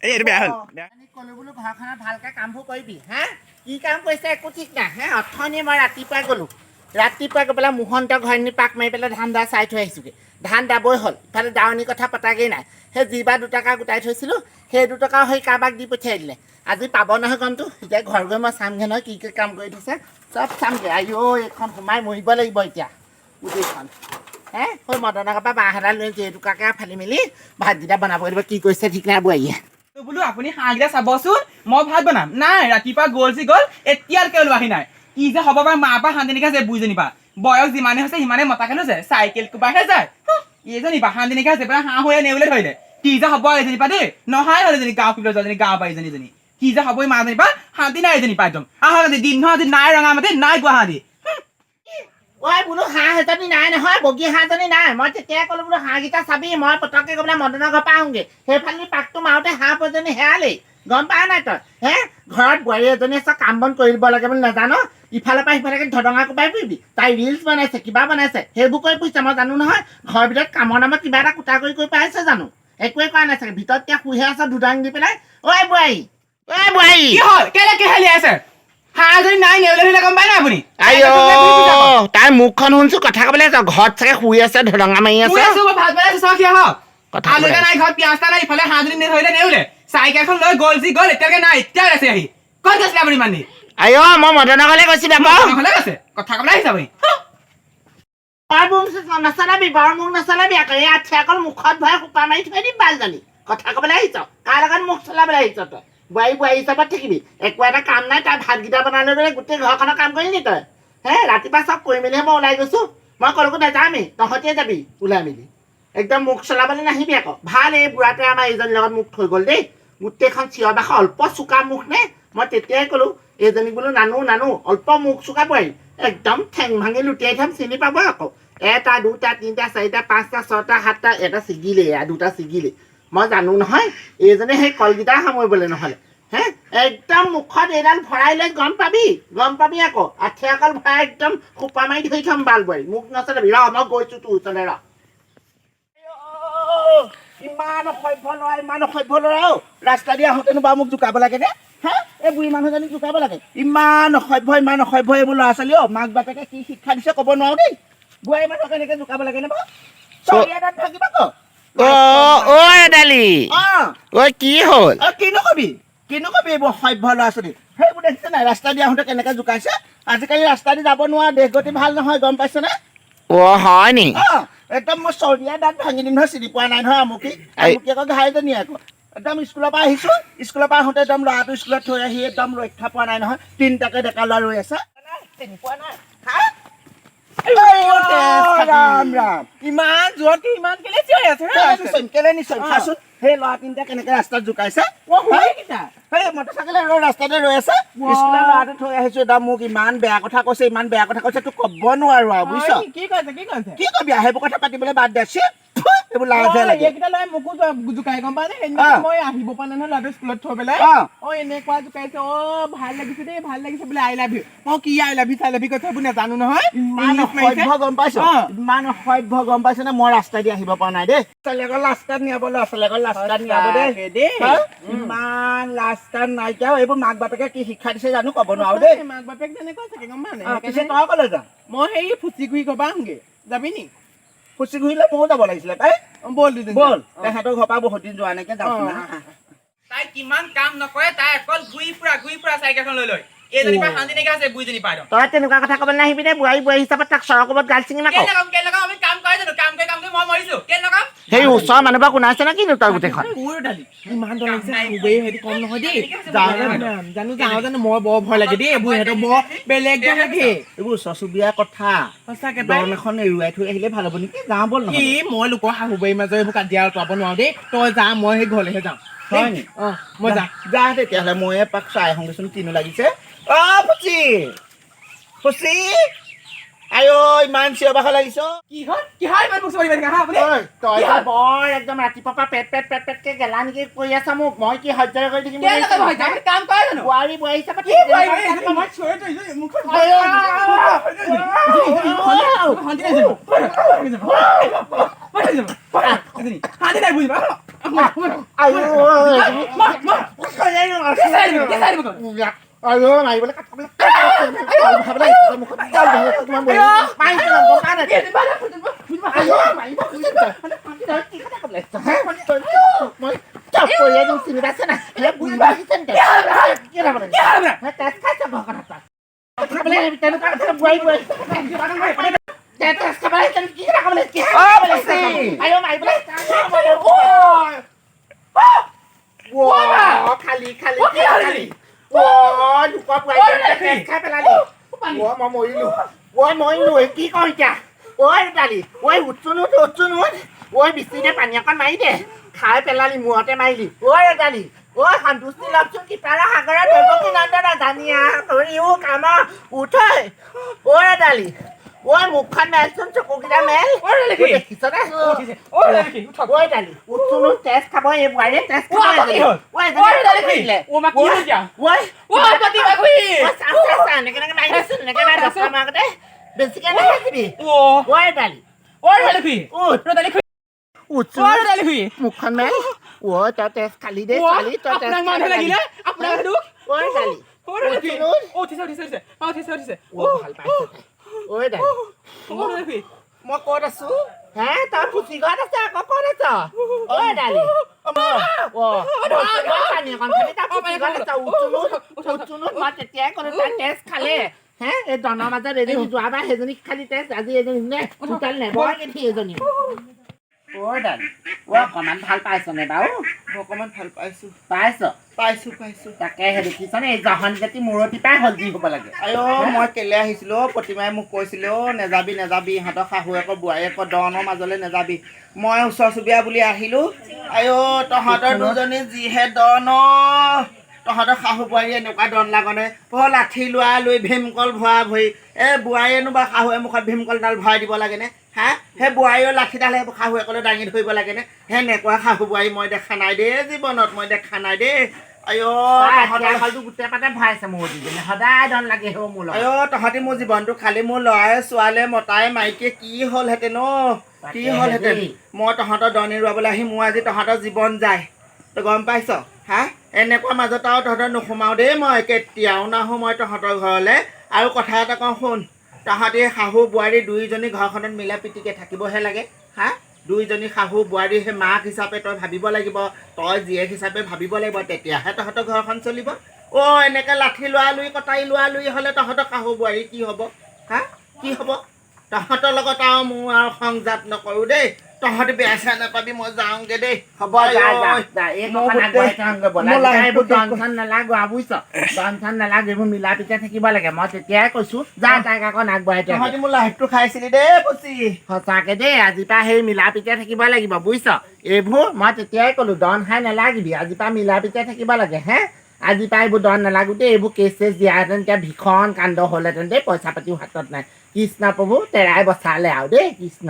এইটো বেয়া হ'ল আমি ক'লো বোলো ঘৰখনত ভালকৈ কামবোৰ কৰিবি হা কি কাম কৰিছে একো ঠিক নাই হে অথনি মই ৰাতিপুৱা গ'লোঁ ৰাতিপুৱা গৈ পেলাই মোহন্তৰ ঘৰত পাক মাৰি পেলাই ধান দা চাই থৈ আহিছোঁগৈ ধান দাবই হ'ল ইফালে দাৱনী কথা পতাগেই নাই সেই যিবা দুটকা গোটাই থৈছিলোঁ সেই দুটকাও সেই কাৰোবাক দি পঠিয়াই দিলে আজি পাব নহয় গমটো এতিয়া ঘৰ গৈ মই চামগৈ নহয় কি কি কাম কৰি থৈছে চব চামগৈ আইঅ এইখন সোমাই মৰিব লাগিব এতিয়া গোটেইখন হে হৈ মদনৰ পৰা বাঁহ এডাল লৈ জেতুকাকে ফালি মেলি ভাতকেইটা বনাব লাগিব কি কৰিছে ঠিক নাই বোৱাৰীয়ে বোলো আপুনি হাঁহকেইটা চাবচোন মই ভাত বনাম নাই ৰাতিপুৱা গ'ল এতিয়ালৈকে ওলোৱাহি নাই কি যে হ'ব বাৰু মাৰ পৰা শান্তি নিশা যায় বুইজনী পা বয়স যিমানে হৈছে সিমানে মতা খেলো যায় চাইকেল কোবাইহে যায় এইজনী পা শান্তি নিশা আছে হাঁহ হৈ নেউলে ধৰিলে কি যে হ'ব এজনী পা দেই নহয় হ'ল এজনী গাঁও কিলো যোৱাজনী গাঁও পা এজনী কি যে হ'ব মাজনী পা শান্তি নাই এজনী পা একদম আহ দিন নহয় আজি নাই ৰঙা মাটি নাই গুৱাহাটী ঐ বোলো হাঁহ এজনী নাই নহয় বগী হাঁহজনী নাই মই তেতিয়াই ক'লো বোলো হাঁহকেইটা চাবি মই পটককৈ গৈ পেলাই মদনৰ ঘৰ পৰা আহোঁগৈ সেইফালে পাকটো মাৰোঁতে হাঁহ এজনী হেৰালেই গম পাৱ নাই তই হে ঘৰত বোৱাৰী এজনীয়ে চব কাম বন কৰি দিব লাগে বুলি নাজানো ইফালৰ পৰা সিফালে ধদঙা কোবাই ফুৰিবি তাই ৰিলচ বনাইছে কিবা বনাইছে সেইবোৰ কৰি ফুৰিছে মই জানো নহয় ঘৰৰ ভিতৰত কামৰ নামত কিবা এটা কুটা কৰি পাইছে জানো একোৱে কৰা নাই চাগে ভিতৰত এতিয়া শুহে আছে দুদাং দি পেলাই ঐ বোৱাৰী কি হ'ল কেলে কেহেলি আছে হাঁহজনী নাই নেউলে ধৰিলে গম পাই নাই আপুনি তাই মুখখন শুনছো কথা ক'বলৈ ঘৰত চাগে শুই আছে ধদঙা মাৰি আছে ভাত বনাইছো চাওক সিয়া হওক আলু এটা নাই ঘৰত পিঁয়াজ এটা নাই ইফালে হাঁহজনী ধৰিলে নেউলে চাইকেলখন লৈ গ'ল যি গ'ল এতিয়ালৈকে নাই এতিয়া আছে আহি ক'ত গৈছিলে আপুনি ইমান দিন মই মদনৰ ঘৰলৈ গৈছিলো ঘৰলৈ গৈছে কথা ক'বলৈ আহিছে আপুনি নাচালাবি বৰ মুখ নাচালাবি আকৌ এই আঠি অকল মুখত ভৰাই সোপা মাৰি থৈ দিম বালজনী কথা ক'বলৈ আহিছ কাৰ লগত মুখ চলাবলৈ আহিছ তই বোৱাৰী হিচাপত থাকিবি একো এটা কাম নাই তাই ভাতকেইটা বনাই লৈ গোটেই ঘৰখনৰ কাম কৰিলি তই হে ৰাতিপুৱা চব কৰি মেলিহে মই ওলাই গৈছোঁ মই ক'লৈকো নাযামেই তহঁতিয়ে যাবি ওলাই মেলি একদম মুখ চলাবলৈ নাহিবি আকৌ ভাল এই বুঢ়াটোৱে আমাৰ এইজনীৰ লগত মুখ থৈ গ'ল দেই গোটেইখন চিঞৰ বাখৰ অল্প চোকা মুখ নে মই তেতিয়াই ক'লোঁ এইজনীক বোলো নানো অল্প মুখ চোকা বোৱাৰী একদম ঠেং ভাঙি লুটিয়াই থম চিনি পাব আকৌ এটা দুটা তিনিটা চাৰিটা পাঁচটা ছটা সাতটা এটা ছিগিলে দুটা ছিগিলে মই জানো নহয় এইজনে সেই কলকেইটা সামৰিবলৈ নহ'লে হে একদম মুখত এইডাল ভৰাই লৈ গম পাবি আকৌ আঠি অকল ভৰাই একদম সোপা মাৰি ধৰি থম বাল বোৱাৰী মুখ নচলাবি ৰ মই গৈছোঁ তোৰ ওচৰলৈ ৰ ইমান অসভ্য ল'ৰা ৰাস্তা দি আহোঁতেনো বাৰু মোক জোকাব লাগে নে হা এই বুঢ়ী মানুহজনীক জোকাব লাগে ইমান অসভ্য এইবোৰ ল'ৰা ছোৱালী মাক বাপেকে কি শিক্ষা দিছে ক'ব নোৱাৰো দেই বোৱাৰী মানুহক এনেকৈ জোকাব লাগে নে বাৰু চৰিয়া দাঁত ভাগিব আকৌ কি হ'ল কিনো কবি এইবোৰ সভ্য ল'ৰা ছোৱালী সেইবোৰ দেখিছে নাই ৰাস্তা দি আহোঁতে কেনেকৈ জোকাইছে আজিকালি ৰাস্তা দি যাব নোৱাৰা দেশ গতি ভাল নহয় গম পাইছেনে হয় নি একদম মই চৰিয়া দাঁত ভাঙি দিম নহয় চিনি পোৱা নাই নহয় আমুকি আকৌ ঘাইজনী আকৌ একদম স্কুলৰ পৰা আহিছোঁ স্কুলৰ পৰা আহোঁতে একদম ল'ৰাটো স্কুলত থৈ আহি একদম ৰক্ষা পোৱা নাই নহয় তিনিটাকে ডেকা ল'ৰা ৰৈ আছে চিনি পোৱা নাই ৰাম ইমান জোৰত ইমান কেলে নিশ্চয় চাচোন সেই ল'ৰা তিনিটা কেনেকে ৰাস্তাত জোকাইছে সেই মটৰচাইকেল ৰাস্তাতে ৰৈ আছে স্কুলৰ ল'ৰাটো থৈ আহিছো একদম মোক ইমান বেয়া কথা কৈছে তোক ক'ব নোৱাৰো আৰু বুজিছ কি কবি সেইবোৰ কথা পাতিবলৈ বাদ দে এইবোৰ লাজে লাগে মোকো জোকাই গম পাই মই আহিব পৰা নাই নহয় ল'ৰাটো স্কুলত থৈ পেলাই এনেকুৱা জোকাইছে ভাল লাগিছে দেই ভাল লাগিছে বোলে আই লাভ ইউ মই কি আই লাভ ইউ চাই লাভ ইউ কথা এইবোৰ নাজানো নহয় ইমান অসভ্য গম পাইছ নে মই ৰাস্তা দি আহিব পৰা নাই দেই ছোৱালীকৰ লাষ্টত নিয়াব ল'ৰা ছোৱালীকৰ লাষ্টত নিয়াব দেই ইমান লাষ্টত নাইকিয়া এইবোৰ মাক বাপেকে কি শিক্ষা দিছে জানো ক'ব নোৱাৰো দেই মাক বাপেক তেনেকুৱা থাকে গম পাই পিছে তই ক'লৈ যা মই সেই ফুচি ঘূৰি ক'বা আহোঁগে যাবি নি ফুচি ঘূৰিলে ময়ো যাব লাগিছিলে তাই বল তেহেঁতৰ ঘৰৰ পৰা বহুত দিন যোৱা নাইকিয়া যাওঁচোন তাই কিমান কাম নকৰে তাই অকল ঘূৰি ফুৰা চাইকেলখন লৈ এইজনী পৰা শান্তি নাইকিয়া আছে বুইজনী পাই তই তেনেকুৱা কথা ক'বলৈ নাহিবি দে বোৱাৰী হিচাপত তাক চৰৰ ক'ৰবাত গাল চিঙি নাপাওঁ আমি কাম কৰে জানো কাম কৰি মই মৰিছো সেই ওচৰৰ মানুহৰ কোনাইছে নে কিনো তই গোটেইখন ইমান সেইটো কম নহয় দেই জানো মই বৰ ভয় লাগে দেই এইবোৰ সিহঁতৰ বৰ বেলেগ লাগে এইবোৰ ওচৰ চুবুৰীয়াৰ কথা সঁচাকে দম এখন এৰুৱাই থৈ আহিলে ভাল হ'ব নেকি যাওঁ ব'ল নহয় মই লোকৰ শাহু বোৱাৰীৰ মাজত এইবোৰ কাজিয়া আঁতৰাব নোৱাৰো দেই তই যা মই সেই ঘৰলৈহে যাওঁ হয় নি মই যা তেতিয়াহ'লে মই এপাক চাই আহোঁগৈচোন কিনো লাগিছে ফুচি আইঅ ইমান চিঞৰ বাখৰ লাগিছ তই বৰ একদম ৰাতিপুৱাৰ পৰা পেটকে গেলা নেকি কৰি আছা মোক মই কি সহ্য কৰি থাকিম বোৱাৰী হিচাপত শান্তি নাই শান্তি নাই বুঝিবা আয়ো আয়ো মাৰিবলৈ কাটিবলৈ ভাবলে মুখত তোমাৰ মাৰি পেলাম কাৰণে আয়ো মাৰিব কি কথা ক'লে মই চপ কৰি একদম চিনি পাইছে না হে বুঢ়া আহিছে নে কি ৰাবলে তেজ খাইছে ভকত খাবলে তেনেকুৱা কথা বুঢ়াই তেজ খাবলে কি কথা ক'লে কি আয়ো মাৰিবলৈ খালি লোকৰ বুঢ়াই খাই পেলালি মই মৰিলো কি কওঁ এতিয়া দালি উঠছোন বিচিতে পানী অকণ মাৰি দে খাই পেলালি মূৰতে মাৰিলি দালি সন্তুষ্টি লওকচোন কিপাৰা সাগৰত দৈৱকী নন্দন জানিয়া কৰিও কাম উঠৈ দালি মুখখন মেলচোন চকুকেইটা মেল দেখিছ নে দালি উঠছোন তেজ খাব এই বোৱাৰীয়ে তেজ খাব বেছিকে নাখাইছিবি দালি মুখখন মেল তই তেজ খালি দে ছোৱালী তই তেজ লাগিলে ভাল পাইছে মই ক'ত আছো হে তই ফুচি ঘৰত আছে আকৌ ক'ত আছ দালি পানী অকণ খালি তই ফুচি ঘৰত আছ মই তেতিয়াই ক'লো তাই তেজ খালে হে এই দনৰ মাজত এজনী যোৱাবাৰ সেইজনী খালি তেজ আজি এজনী নে চোতাল নেবই কেঠি এজনী দালি অকণমান ভাল পাইছনে বাৰু অকণমান ভাল পাইছো তাকেহে দেখিছনে এই জহন জাতি মূৰতি পাই হ'ল যি হ'ব লাগে মই কেলে আহিছিলো প্ৰতিমাই মোক কৈছিলে নেযাবি ইহঁতৰ শাহুৱেকৰ বোৱাৰীয়েকৰ দনৰ মাজলৈ নেযাবি মই ওচৰ চুবুৰীয়া বুলি আহিলো তহঁতৰ দুজনী যিহে দন তহঁতৰ শাহু বোৱাৰী এনেকুৱা দন লাগনে লাঠি লোৱা লৈ ভীমকল ভৰা ভৰি বোৱাৰীয়েনো বা শাহুৱে মুখত ভীমকলডাল ভৰাই দিব লাগেনে সেই বোৱাৰীও লাঠিডাল শাহুৱেকলৈ দাঙি ধৰিব লাগেনে সেনেকুৱা শাহু বোৱাৰী মই দেখা নাই দেই জীৱনত গোটেই পাতে ভৰাইছে মোৰ সদায় দন লাগে মোৰ তহঁতি মোৰ জীৱনটো খালি মোৰ ল'ৰাই ছোৱালীয়ে মতাই মাইকীয়ে কি হ'লহেঁতেন মই তহঁতৰ দন এৰুৱাবলৈ আহি মোৰ আজি তহঁতৰ জীৱন যায় তই গম পাইছ এনেকুৱা মাজত আৰু তহঁতৰ নোসোমাও দেই মই কেতিয়াও নাহোঁ মই তহঁতৰ ঘৰলৈ আৰু কথা এটা কওঁ শুন তহঁতি শাহু বোৱাৰী দুইজনী ঘৰখনত মিলা প্ৰীতিকে থাকিবহে লাগে দুইজনী শাহু বোৱাৰী সেই মাক হিচাপে তই ভাবিব লাগিব তই জীয়েক হিচাপে ভাবিব লাগিব তেতিয়াহে তহঁতৰ ঘৰখন চলিব এনেকৈ লাঠি লোৱা লুই কটাৰী লোৱা লুই হ'লে তহঁতৰ শাহু বোৱাৰী কি হ'ব তহঁতৰ লগত আৰু মোৰ আৰু সংজাত নকৰোঁ দেই তহঁতি বেয়া চেয়া নাপাবি মই যাওঁগে দেই হ'ব এইবোৰ মিলা পিতা থাকিব লাগে মই তেতিয়াই কৈছো তাইক আকৌ আগবঢ়াই তহঁতি মোৰ লাইফটো খাইছিলি দেই পুচি সঁচাকে দেই আজিৰ পৰা সেই মিলা পিতা থাকিব লাগিব বুজিছ এইবোৰ মই তেতিয়াই ক'লো দন খাই নালাগিবি আজিৰ পৰা মিলা পিতা থাকিব লাগে আজিৰ পৰা এইবোৰ দন নালাগোতে এইবোৰ কেছ চেছ দিয়াহেঁতেন এতিয়া ভীষণ কাণ্ড হ'লহেঁতেন দেই পইচা পাতিও হাতত নাই কৃষ্ণ প্ৰভু তেৰাই বচালে আৰু দেই কৃষ্ণ